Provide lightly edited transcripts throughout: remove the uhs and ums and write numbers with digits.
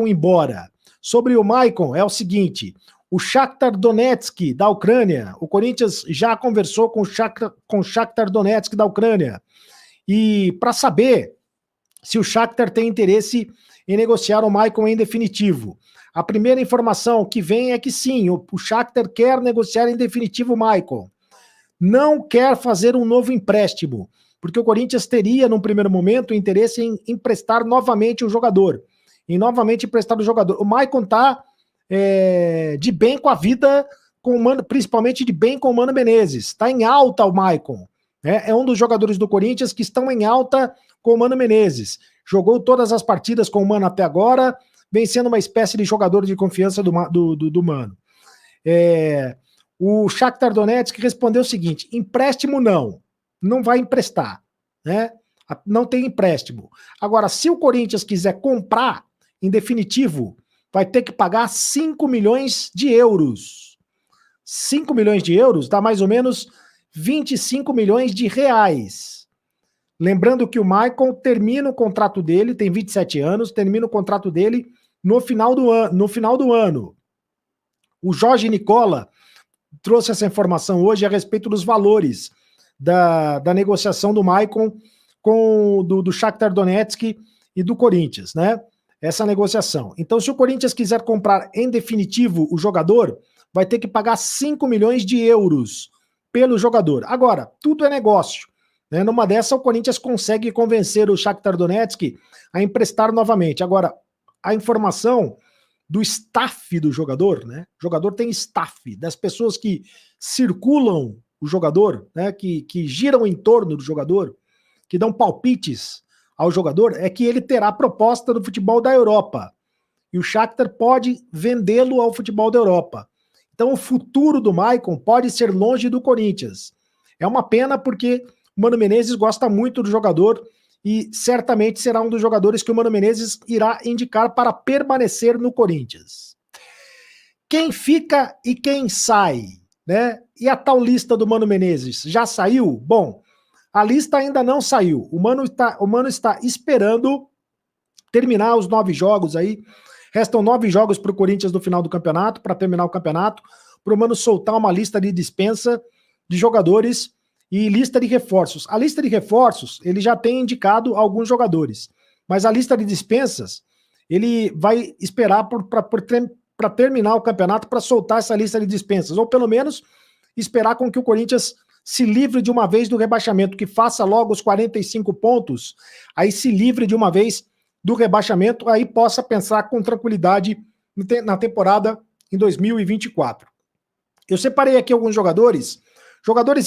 embora. Sobre o Maicon, é o seguinte: o Shakhtar Donetsk da Ucrânia, o Corinthians já conversou com o Shakhtar Donetsk da Ucrânia, e para saber se o Shakhtar tem interesse em negociar o Maicon em definitivo. A primeira informação que vem é que sim, o Shakhtar quer negociar em definitivo o Maicon. Não quer fazer um novo empréstimo, porque o Corinthians teria, num primeiro momento, interesse em emprestar novamente o jogador. O Maicon tá de bem com a vida, principalmente de bem com o Mano Menezes. Está em alta o Maicon. É um dos jogadores do Corinthians que estão em alta com o Mano Menezes. Jogou todas as partidas com o Mano até agora, vem sendo uma espécie de jogador de confiança do Mano. O Shakhtar Donetsk respondeu o seguinte: empréstimo não vai emprestar, né? Não tem empréstimo. Agora, se o Corinthians quiser comprar, em definitivo, vai ter que pagar 5 milhões de euros. 5 milhões de euros dá mais ou menos 25 milhões de reais. Lembrando que o Maicon termina o contrato dele, tem 27 anos, termina o contrato dele no final do ano. O Jorge Nicola trouxe essa informação hoje a respeito dos valores da negociação do Maicon do Shakhtar Donetsk e do Corinthians, né? Essa negociação. Então, se o Corinthians quiser comprar em definitivo o jogador, vai ter que pagar 5 milhões de euros pelo jogador. Agora, tudo é negócio, né? Numa dessa, o Corinthians consegue convencer o Shakhtar Donetsk a emprestar novamente. Agora, a informação do staff do jogador, né? O jogador tem staff, das pessoas que circulam o jogador, né? Que giram em torno do jogador, que dão palpites ao jogador, é que ele terá proposta do futebol da Europa. E o Shakhtar pode vendê-lo ao futebol da Europa. Então o futuro do Maicon pode ser longe do Corinthians. É uma pena porque o Mano Menezes gosta muito do jogador e certamente será um dos jogadores que o Mano Menezes irá indicar para permanecer no Corinthians. Quem fica e quem sai, né? E a tal lista do Mano Menezes já saiu? Bom, a lista ainda não saiu. O Mano está esperando terminar os 9 jogos aí. Restam 9 jogos para o Corinthians no final do campeonato, para terminar o campeonato, para o Mano soltar uma lista de dispensa de jogadores e lista de reforços. A lista de reforços, ele já tem indicado alguns jogadores, mas a lista de dispensas, ele vai esperar para terminar o campeonato para soltar essa lista de dispensas, ou pelo menos esperar com que o Corinthians se livre de uma vez do rebaixamento, que faça logo os 45 pontos, aí se livre de uma vez do rebaixamento, aí possa pensar com tranquilidade na temporada em 2024. Eu separei aqui alguns jogadores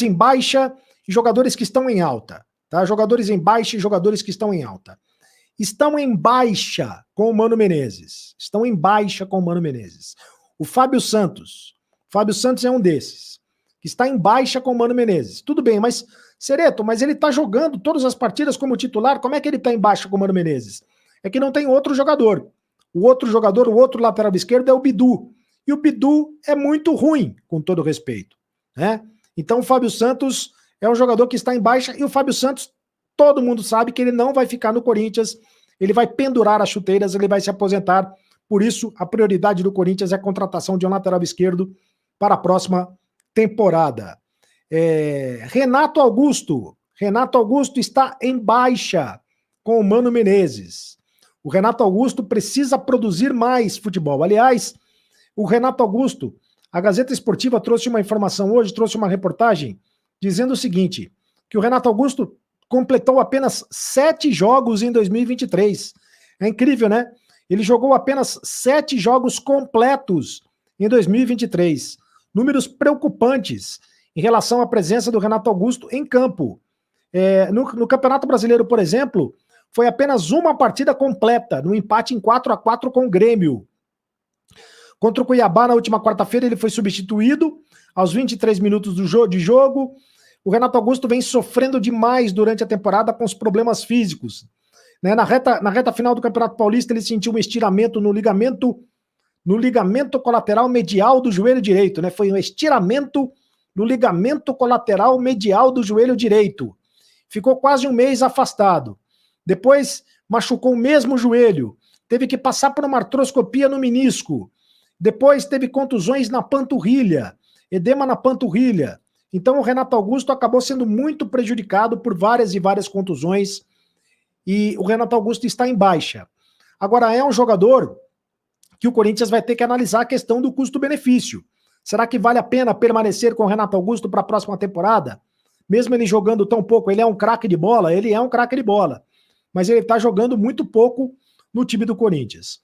em baixa e jogadores que estão em alta, tá? Jogadores em baixa e jogadores que estão em alta. Estão em baixa com o Mano Menezes. O Fábio Santos. Fábio Santos é um desses, que está em baixa com o Mano Menezes. Tudo bem, mas, Cereto, mas ele está jogando todas as partidas como titular, como é que ele está em baixa com o Mano Menezes? É que não tem outro jogador. O outro lateral esquerdo é o Bidu. E o Bidu é muito ruim, com todo respeito, né? Então o Fábio Santos é um jogador que está em baixa, e o Fábio Santos, todo mundo sabe que ele não vai ficar no Corinthians, ele vai pendurar as chuteiras, ele vai se aposentar. Por isso, a prioridade do Corinthians é a contratação de um lateral esquerdo para a próxima temporada. Renato Augusto está em baixa com o Mano Menezes. O Renato Augusto precisa produzir mais futebol. Aliás, o Renato Augusto, a Gazeta Esportiva trouxe uma informação hoje, trouxe uma reportagem dizendo o seguinte, que o Renato Augusto completou apenas 7 jogos em 2023. É incrível, né? Ele jogou apenas 7 jogos completos em 2023. Números preocupantes em relação à presença do Renato Augusto em campo. No Campeonato Brasileiro, por exemplo, foi apenas uma partida completa, no empate em 4-4 com o Grêmio. Contra o Cuiabá, na última quarta-feira, ele foi substituído aos 23 minutos de jogo. O Renato Augusto vem sofrendo demais durante a temporada com os problemas físicos. Né? Na reta final do Campeonato Paulista, ele sentiu um estiramento no ligamento colateral medial do joelho direito. Né? Foi um estiramento no ligamento colateral medial do joelho direito. Ficou quase um mês afastado. Depois, machucou o mesmo joelho. teve que passar por uma artroscopia no menisco, depois teve contusões na panturrilha, edema na panturrilha. Então o Renato Augusto acabou sendo muito prejudicado por várias e várias contusões e o Renato Augusto está em baixa. Agora, é um jogador que o Corinthians vai ter que analisar a questão do custo-benefício. Será que vale a pena permanecer com o Renato Augusto para a próxima temporada? Mesmo ele jogando tão pouco, ele é um craque de bola? Ele é um craque de bola. Mas ele está jogando muito pouco no time do Corinthians.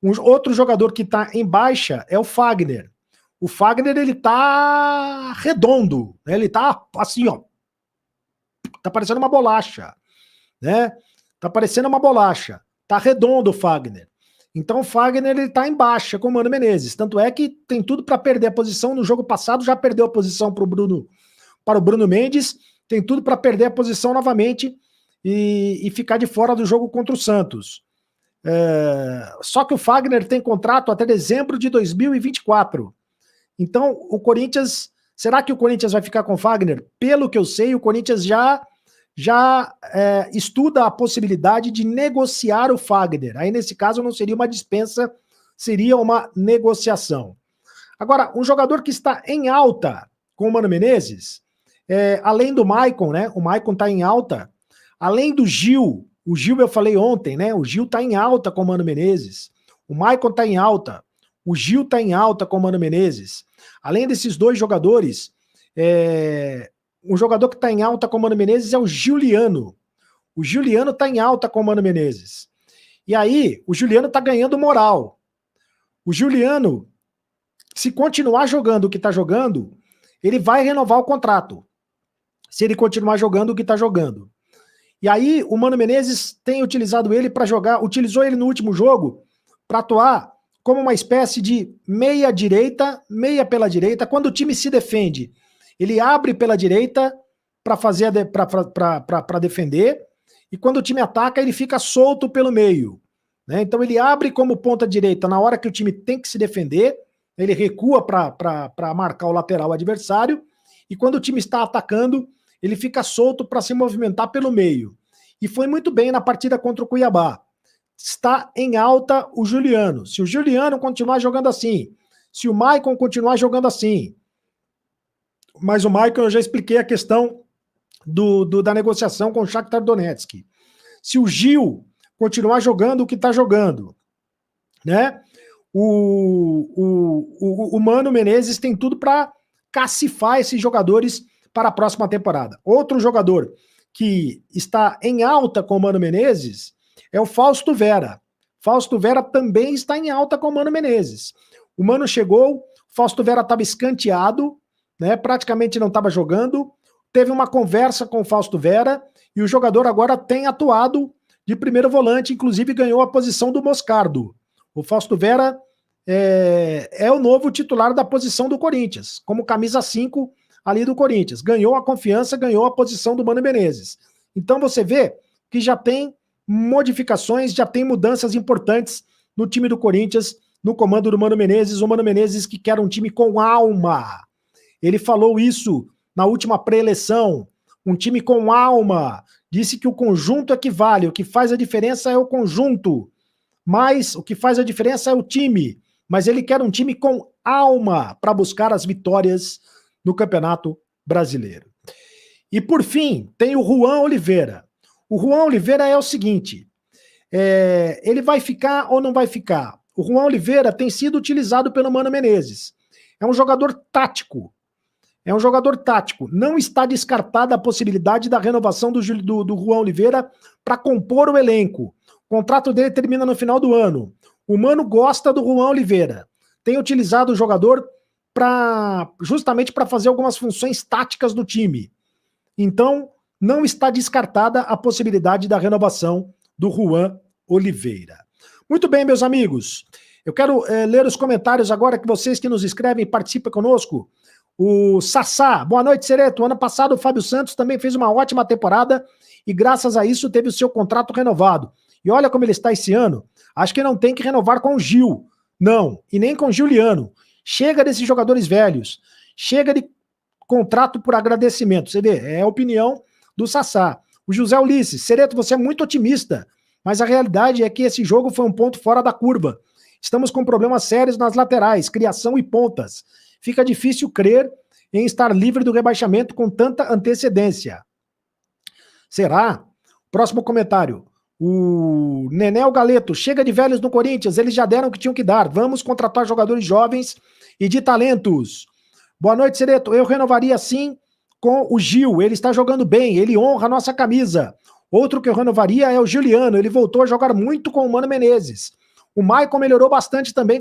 Um outro jogador que está em baixa é o Fagner. O Fagner, ele tá redondo, né? Ele tá assim, ó. Tá parecendo uma bolacha, né? Tá parecendo uma bolacha. Tá redondo o Fagner. Então o Fagner, ele tá em baixa com o Mano Menezes. Tanto é que tem tudo para perder a posição. No jogo passado já perdeu a posição para o Bruno Mendes. Tem tudo para perder a posição novamente e ficar de fora do jogo contra o Santos. Só que o Fagner tem contrato até dezembro de 2024. Então, o Corinthians... Será que o Corinthians vai ficar com o Fagner? Pelo que eu sei, o Corinthians já estuda a possibilidade de negociar o Fagner. Aí, nesse caso, não seria uma dispensa, seria uma negociação. Agora, um jogador que está em alta com o Mano Menezes, além do Maicon, né? O Maicon está em alta. Além do Gil, o Gil eu falei ontem, né? O Gil está em alta com o Mano Menezes. O Maicon está em alta. O Gil está em alta com o Mano Menezes. Além desses dois jogadores, um jogador que está em alta com o Mano Menezes é o Giuliano. O Giuliano está em alta com o Mano Menezes. E aí, o Giuliano está ganhando moral. O Giuliano, se continuar jogando o que está jogando, ele vai renovar o contrato. Se ele continuar jogando o que está jogando. E aí, o Mano Menezes tem utilizado ele para jogar, utilizou ele no último jogo para atuar como uma espécie de meia-direita, meia pela direita. Quando o time se defende, ele abre pela direita para defender, e quando o time ataca, ele fica solto pelo meio. Né? Então ele abre como ponta direita na hora que o time tem que se defender, ele recua para marcar o lateral adversário, e quando o time está atacando, ele fica solto para se movimentar pelo meio. E foi muito bem na partida contra o Cuiabá. Está em alta o Giuliano. Se o Giuliano continuar jogando assim, se o Maicon continuar jogando assim, mas o Maicon eu já expliquei a questão da negociação com o Shakhtar Donetsk. Se o Gil continuar jogando o que está jogando, né? O Mano Menezes tem tudo para cacifar esses jogadores para a próxima temporada. Outro jogador que está em alta com o Mano Menezes é o Fausto Vera. Fausto Vera também está em alta com o Mano Menezes. O Mano chegou, Fausto Vera estava escanteado, né, praticamente não estava jogando, teve uma conversa com o Fausto Vera e o jogador agora tem atuado de primeiro volante, inclusive ganhou a posição do Moscardo. O Fausto Vera é o novo titular da posição do Corinthians, como camisa 5 ali do Corinthians. Ganhou a confiança, ganhou a posição do Mano Menezes. Então você vê que já tem modificações, já tem mudanças importantes no time do Corinthians, no comando do Mano Menezes, o Mano Menezes que quer um time com alma. Ele falou isso na última pré-eleição, um time com alma, disse que o conjunto é que vale, o que faz a diferença é o conjunto, mas o que faz a diferença é o time, mas ele quer um time com alma para buscar as vitórias no Campeonato Brasileiro. E por fim, tem o Juan Oliveira. O Juan Oliveira é o seguinte, ele vai ficar ou não vai ficar? O Juan Oliveira tem sido utilizado pelo Mano Menezes. É um jogador tático. Não está descartada a possibilidade da renovação do Juan Oliveira para compor o elenco. O contrato dele termina no final do ano. O Mano gosta do Juan Oliveira. Tem utilizado o jogador justamente para fazer algumas funções táticas do time. Então, não está descartada a possibilidade da renovação do Juan Oliveira. Muito bem, meus amigos. Eu quero ler os comentários agora que vocês que nos escrevem participam conosco. O Sassá, boa noite, Sereto. Ano passado o Fábio Santos também fez uma ótima temporada e graças a isso teve o seu contrato renovado. E olha como ele está esse ano. Acho que não tem que renovar com o Gil. Não, e nem com o Giuliano. Chega desses jogadores velhos. Chega de contrato por agradecimento. Você vê, é a opinião do Sassá. O José Ulisses, Sereto, você é muito otimista. Mas a realidade é que esse jogo foi um ponto fora da curva. Estamos com problemas sérios nas laterais, criação e pontas. Fica difícil crer em estar livre do rebaixamento com tanta antecedência. Será? Próximo comentário. O Nenel Galeto, chega de velhos no Corinthians, eles já deram o que tinham que dar. Vamos contratar jogadores jovens e de talentos. Boa noite, Cereto. Eu renovaria sim com o Gil, ele está jogando bem, ele honra a nossa camisa. Outro que eu renovaria é o Juliano, ele voltou a jogar muito com o Mano Menezes. O Maicon melhorou bastante também